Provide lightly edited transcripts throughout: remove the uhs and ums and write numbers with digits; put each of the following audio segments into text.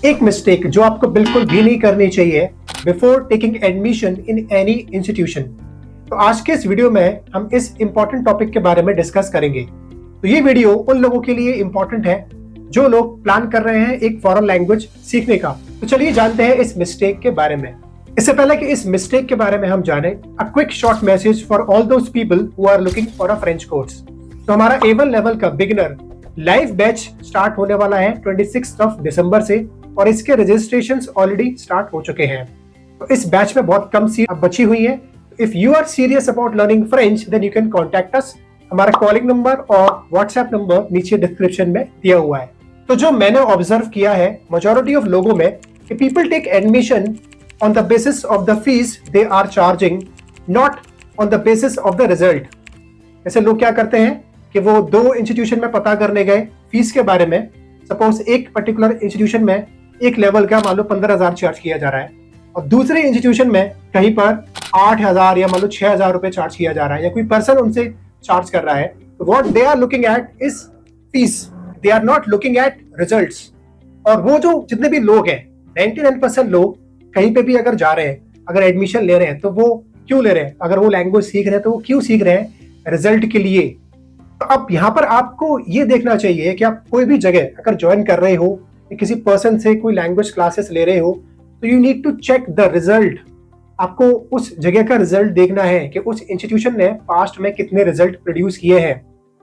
एक मिस्टेक जो आपको बिल्कुल भी नहीं करनी चाहिए before taking admission in any institution. तो आज के इस वीडियो में हम इस इंपॉर्टेंट टॉपिक के बारे में डिस्कस करेंगे। तो ये वीडियो उन लोगों के लिए इंपॉर्टेंट है जो लोग प्लान कर रहे हैं एक फॉरेन लैंग्वेज सीखने का। तो चलिए जानते हैं इस मिस्टेक के बारे में। इससे पहले कि इस मिस्टेक के बारे में हम जाने, a quick short message for all those people who are looking for a French course. तो हमारा A1 लेवल का बिगिनर लाइव बैच स्टार्ट होने वाला है 26 दिसंबर से और इसके रजिस्ट्रेशंस ऑलरेडी स्टार्ट हो चुके हैं। तो इस बैच में बहुत कम सीट बची हुई है। If you are serious about learning French then you can contact us. हमारा कॉलिंग नंबर और व्हाट्सएप नंबर नीचे डिस्क्रिप्शन में दिया हुआ है। तो जो मैंने ऑब्जर्व किया है मेजॉरिटी ऑफ लोगों में कि people take admission on the basis of the fees they are charging, not on the basis of the result. ऐसे लोग क्या करते हैं कि वो दो इंस्टीट्यूशन में पता करने गए फीस के बारे में। सपोज एक पर्टिकुलर इंस्टीट्यूशन में एक लेवल का मान लो 15,000 चार्ज किया जा रहा है और दूसरे इंस्टीट्यूशन में कहीं पर 8,000 या मान लो 6,000 रुपए चार्ज किया जा रहा है या कोई पर्सन उनसे चार्ज कर रहा है। तो what they are looking at is fees, they are not looking at results. और वो जो जितने भी लोग हैं 99% लोग कहीं पे भी अगर जा रहे हैं, अगर एडमिशन ले रहे हैं तो वो क्यों ले रहे हैं? अगर वो लैंग्वेज सीख रहे हैं तो वो क्यों सीख रहे हैं? रिजल्ट के लिए। तो अब यहाँ पर आपको ये देखना चाहिए कि आप कोई भी जगह अगर ज्वाइन कर रहे हो, किसी पर्सन से कोई लैंग्वेज क्लासेस ले रहे हो, तो you need to check the result. आपको उस जगह का रिजल्ट देखना है कि उस इंस्टीट्यूशन ने पास्ट में कितने रिजल्ट प्रोड्यूस किए हैं।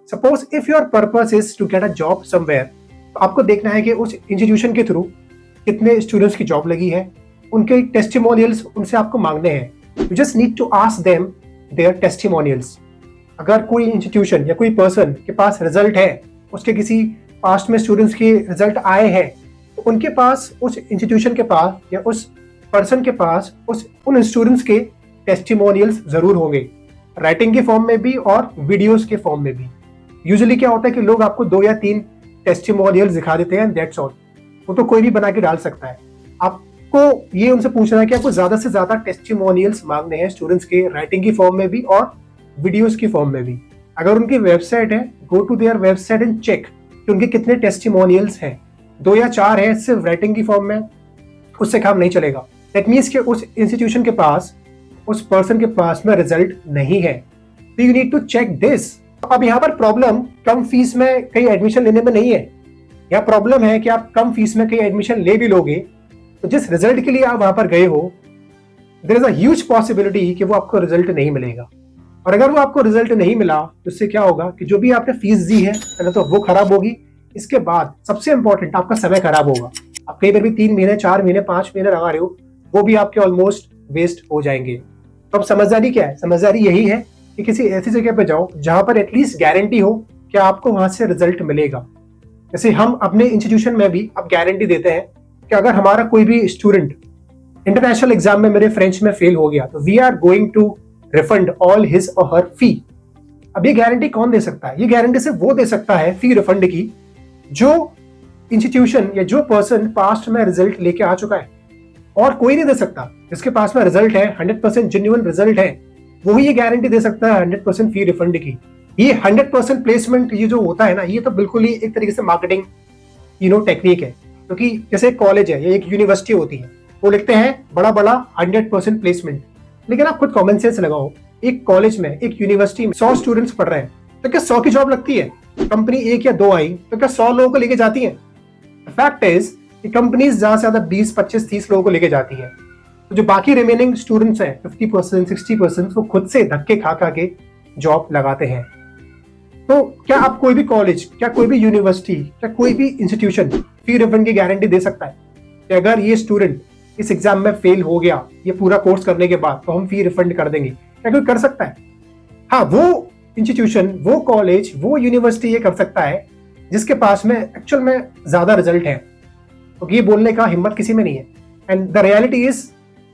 Suppose if your purpose is to get a job somewhere, तो आपको देखना है कि उस इंस्टीट्यूशन के थ्रू कितने स्टूडेंट्स की जॉब लगी है, उनके टेस्टिमोनियल्स उनसे आपको मांगने हैं। You just need to ask them their testimonials. अगर कोई इंस्टीट्यूशन या कोई पर्सन के पास रिजल्ट है, उसके किसी पास्ट में स्टूडेंट्स के रिजल्ट आए हैं, तो उनके पास उस इंस्टीट्यूशन के पास या उस पर्सन के पास उन स्टूडेंट्स के टेस्टिमोनियल्स जरूर होंगे, राइटिंग के फॉर्म में भी और वीडियोस के फॉर्म में भी। यूजुअली क्या होता है कि लोग आपको 2 या 3 टेस्टिमोनियल्स दिखा देते हैं, दैट्स ऑल। वो तो कोई भी बना के डाल सकता है। आपको ये उनसे पूछना है कि आपको ज्यादा से ज्यादा टेस्टिमोनियल्स मांगने हैं स्टूडेंट्स के, राइटिंग की फॉर्म में भी और वीडियोस की फॉर्म में भी। अगर उनकी वेबसाइट है, go to their website and check कि उनके कितने टेस्टिमोनियल्स हैं। 2 या 4 है सिर्फ राइटिंग की फॉर्म में, उससे काम नहीं चलेगा। दैट मीन्स कि उस इंस्टीट्यूशन के पास, उस पर्सन के पास में रिजल्ट नहीं है। तो you need to check this. अब यहाँ पर प्रॉब्लम कम फीस में कहीं एडमिशन लेने में नहीं है। यहाँ प्रॉब्लम है कि आप कम फीस में कहीं एडमिशन ले भी लोगे तो जिस रिजल्ट के लिए आप वहां पर गए हो, there is a huge possibility कि वो आपको रिजल्ट नहीं मिलेगा। और अगर वो आपको रिजल्ट नहीं मिला तो इससे क्या होगा कि जो भी आपने फीस दी है पहले तो वो खराब होगी, इसके बाद सबसे इंपॉर्टेंट आपका समय खराब होगा। आप कहीं पर भी 3 महीने, 4 महीने, 5 महीने लगा रहे हो, वो भी आपके ऑलमोस्ट वेस्ट हो जाएंगे। तो अब समझदारी क्या है? समझदारी यही है कि किसी ऐसी जगह पे जाओ जहां पर एटलीस्ट गारंटी हो कि आपको वहां से रिजल्ट मिलेगा। जैसे हम अपने इंस्टीट्यूशन में भी अब गारंटी देते हैं कि अगर हमारा कोई भी स्टूडेंट इंटरनेशनल एग्जाम में मेरे फ्रेंच में फेल हो गया तो we are going to refund all his और हर फी। अब ये गारंटी कौन दे सकता है? ये गारंटी सिर्फ वो दे सकता है फी रिफंड की जो इंस्टीट्यूशन या जो पर्सन पास्ट में रिजल्ट लेके आ चुका है, और कोई नहीं दे सकता। जिसके पास में रिजल्ट है, 100% जेन्युइन रिजल्ट है, वो ही ये गारंटी दे सकता है 100% फी रिफंड की। ये 100% प्लेसमेंट ये जो होता है ना, ये तो बिल्कुल ही एक तरीके से मार्केटिंग टेक्निक है। क्योंकि जैसे एक कॉलेज है या एक यूनिवर्सिटी होती है, वो लिखते हैं बड़ा बड़ा 100% प्लेसमेंट, लेकिन आप खुद कॉमन सेंस लगाओ। एक कॉलेज में, एक यूनिवर्सिटी में 100 स्टूडेंट्स पढ़ रहे हैं, तो क्या 100 की जॉब लगती है? कंपनी 1 या 2 आई तो क्या 100 लोगों को लेके जाती है? फैक्ट इज कि कंपनीज ज्यादा से ज्यादा 20, 25, 30 लोगों को लेके जाती है। तो जो बाकी रिमेनिंग स्टूडेंट्स हैं 50%, 60%, वो खुद से धक्के खा खा के जॉब लगाते हैं। तो क्या आप कोई भी कॉलेज, क्या कोई भी यूनिवर्सिटी, क्या कोई भी इंस्टीट्यूशन फी रिफंड की गारंटी दे सकता है कि अगर ये स्टूडेंट इस एग्जाम में फेल हो गया ये पूरा कोर्स करने के बाद तो हम फी रिफंड कर देंगे? क्या कोई कर सकता है? हाँ, वो इंस्टीट्यूशन, वो कॉलेज, वो यूनिवर्सिटी ये कर सकता है जिसके पास में एक्चुअल में ज्यादा रिजल्ट है। तो ये बोलने का हिम्मत किसी में नहीं है। And the reality is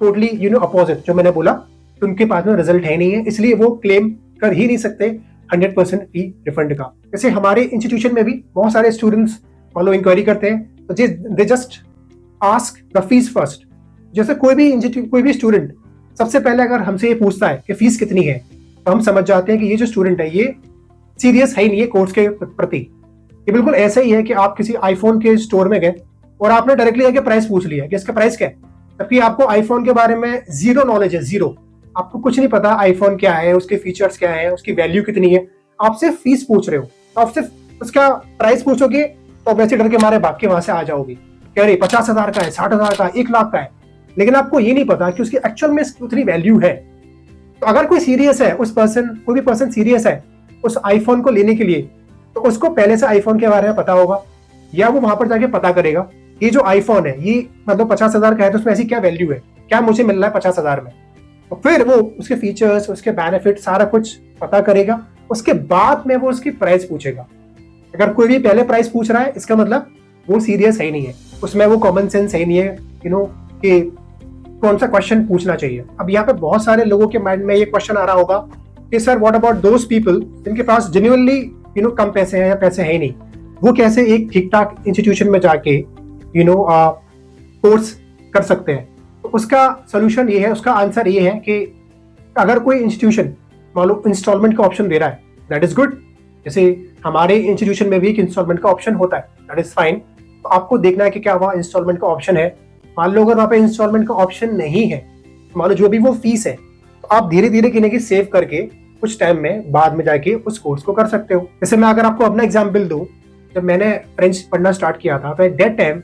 totally opposite. जो मैंने बोला तो उनके पास में रिजल्ट है नहीं है, इसलिए वो क्लेम कर ही नहीं सकते 100% फी रिफंड का। जैसे हमारे इंस्टीट्यूशन में भी बहुत सारे स्टूडेंट्स मान लो इंक्वायरी करते हैं तो they just ask the fees first. जैसे कोई भी स्टूडेंट सबसे पहले अगर हमसे ये पूछता है कि फीस कितनी है, तो हम समझ जाते हैं कि ये जो स्टूडेंट है ये सीरियस है ही नहीं है कोर्स के प्रति। ये बिल्कुल ऐसा ही है कि आप किसी आईफोन के स्टोर में गए और आपने डायरेक्टली जाके प्राइस पूछ लिया कि इसका प्राइस क्या है, जबकि आपको आईफोन के बारे में जीरो नॉलेज है, जीरो। आपको कुछ नहीं पता आईफोन क्या है, उसके फीचर्स क्या है, उसकी वैल्यू कितनी है। आप सिर्फ फीस पूछ रहे हो, तो आप सिर्फ उसका प्राइस पूछोगे तो वैसे डर के मारे भाग के वहां से आ जाओगे, कह रहे 50,000 का है, 60,000 का है, 1 लाख का है। लेकिन आपको ये नहीं पता कि उसकी एक्चुअल में उतनी वैल्यू है। तो अगर कोई सीरियस है, कोई भी पर्सन सीरियस है उस आईफोन को लेने के लिए, तो उसको पहले से आईफोन के बारे में पता होगा, या वो वहां पर जाके पता करेगा ये जो आईफोन है ये मतलब 50,000 का है, तो उसमें ऐसी क्या वैल्यू है, क्या मुझे मिल रहा है 50,000 में। तो फिर वो उसके फीचर्स, उसके बेनिफिट सारा कुछ पता करेगा, उसके बाद में वो उसकी प्राइस पूछेगा। अगर कोई भी पहले प्राइस पूछ रहा है, इसका मतलब वो सीरियस है ही नहीं है, उसमें वो कॉमन सेंस है ही नहीं है, कि कौन सा क्वेश्चन पूछना चाहिए। अब यहाँ पे बहुत सारे लोगों के माइंड में ये क्वेश्चन आ रहा होगा कि sir what about those people जिनके पास जेन्युइनली कम पैसे हैं या पैसे है ही नहीं, वो कैसे एक ठीक ठाक इंस्टीट्यूशन में जाके कोर्स कर सकते हैं। तो उसका सोल्यूशन ये है, उसका आंसर ये है कि अगर कोई इंस्टीट्यूशन मान लो इंस्टॉलमेंट का ऑप्शन दे रहा है, दैट इज गुड। जैसे हमारे इंस्टीट्यूशन में भी एक इंस्टॉलमेंट का ऑप्शन होता है, दैट इज फाइन। तो आपको देखना है कि क्या वहाँ इंस्टॉलमेंट का ऑप्शन है। मान लो अगर वहाँ पे इंस्टॉलमेंट का ऑप्शन नहीं है, मान लो जो भी वो फीस है, तो आप धीरे धीरे किन्हीं की सेव करके कुछ टाइम में बाद में जाके उस कोर्स को कर सकते हो। जैसे मैं अगर आपको अपना एग्जाम्पल दूं, जब मैंने फ्रेंच पढ़ना स्टार्ट किया था तो एट दैट टाइम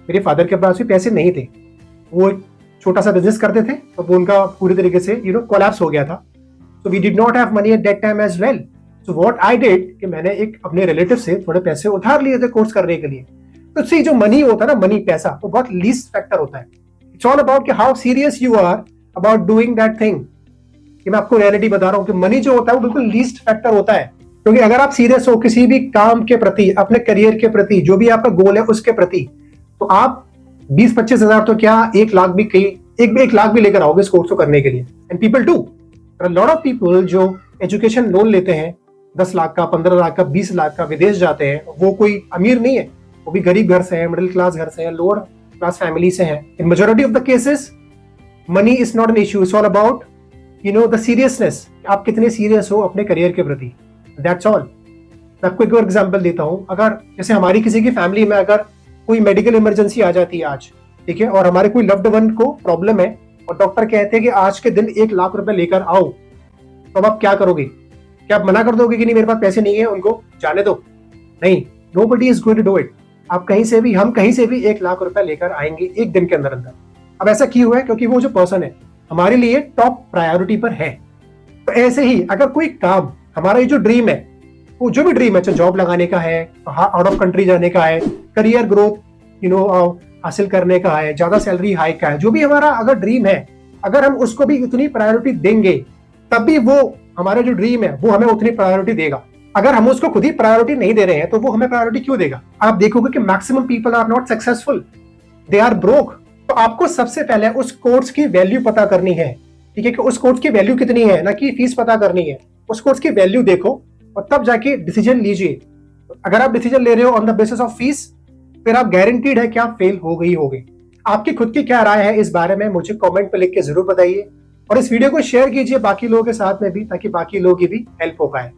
मेरे फादर के पास भी पैसे नहीं थे। वो छोटा सा बिजनेस करते थे, तो वो उनका पूरी तरीके से कोलैप्स हो गया था। So we did not have money at that time as well. So what I did कि मैंने एक अपने रिलेटिव से थोड़े पैसे उधार लिए थे कोर्स करने के लिए। तो सी जो मनी होता है ना, मनी पैसा, वो बहुत लीस्ट फैक्टर होता है। इट्स ऑल अबाउट कि how serious you are about doing that thing. कि मैं आपको रियलिटी बता रहा हूँ कि मनी जो होता है वो बिल्कुल लीस्ट फैक्टर होता है। क्योंकि अगर आप सीरियस हो किसी भी काम के प्रति, अपने करियर के प्रति, जो भी आपका गोल है उसके प्रति, तो आप 20-25 हजार तो क्या 1 लाख भी एक लाख भी लेकर आओगे इस कोर्स को करने के लिए। And people do, lot of people जो एजुकेशन लोन लेते हैं 10 लाख का, 15 लाख का, 20 लाख का, विदेश जाते हैं, वो कोई अमीर नहीं है, वो भी गरीब घर से है, मिडिल क्लास घर से है, लोअर क्लास फैमिली से है। इन majority of the cases money is not an issue, it's all about the seriousness, आप कितने सीरियस हो अपने करियर के प्रति, दैट्स ऑल। मैं आपको एक और एग्जांपल देता हूँ। अगर जैसे हमारी किसी की फैमिली में अगर कोई मेडिकल इमरजेंसी आ जाती है आज, ठीक है, और हमारे कोई लव्ड वन को प्रॉब्लम है और डॉक्टर कहते हैं कि आज के दिन 1 लाख रुपए लेकर आओ, तो अब आप क्या करोगे? क्या आप मना कर दोगे कि नहीं मेरे पास पैसे नहीं है, उनको जाने दो? नहीं, nobody is going to do it. आप कहीं से भी, हम कहीं से भी 1 लाख रुपए लेकर आएंगे एक दिन के अंदर अंदर। अब ऐसा क्यों है? क्योंकि वो जो पर्सन है हमारे लिए टॉप प्रायोरिटी पर है। तो ऐसे ही अगर कोई काम, हमारा ये जो ड्रीम है, वो जो भी ड्रीम है, चाहे जॉब लगाने का है, आउट ऑफ कंट्री जाने का है, करियर ग्रोथ हासिल करने का है, ज्यादा सैलरी हाइक का है, जो भी हमारा अगर ड्रीम है, अगर हम उसको भी इतनी प्रायोरिटी देंगे, तब भी वो हमारा जो ड्रीम है वो हमें उतनी प्रायोरिटी देगा। अगर हम उसको खुद ही प्रायोरिटी नहीं दे रहे हैं तो वो हमें प्रायोरिटी क्यों देगा? आप देखोगे कि maximum people are not successful, they are broke. तो आपको सबसे पहले उस कोर्स की वैल्यू पता करनी है, ठीक है, कि उस कोर्स की वैल्यू कितनी है, ना कि फीस पता करनी है। उस कोर्स की वैल्यू देखो और तब जाके डिसीजन लीजिए। अगर आप डिसीजन ले रहे हो on the basis of fees, फिर आप गारंटीड है कि आप फेल हो गई होगे। आपकी खुद की क्या राय है इस बारे में मुझे कमेंट पे लिख के जरूर बताइए, और इस वीडियो को शेयर कीजिए बाकी लोगों के साथ में भी, ताकि बाकी लोगों की भी हेल्प हो पाए।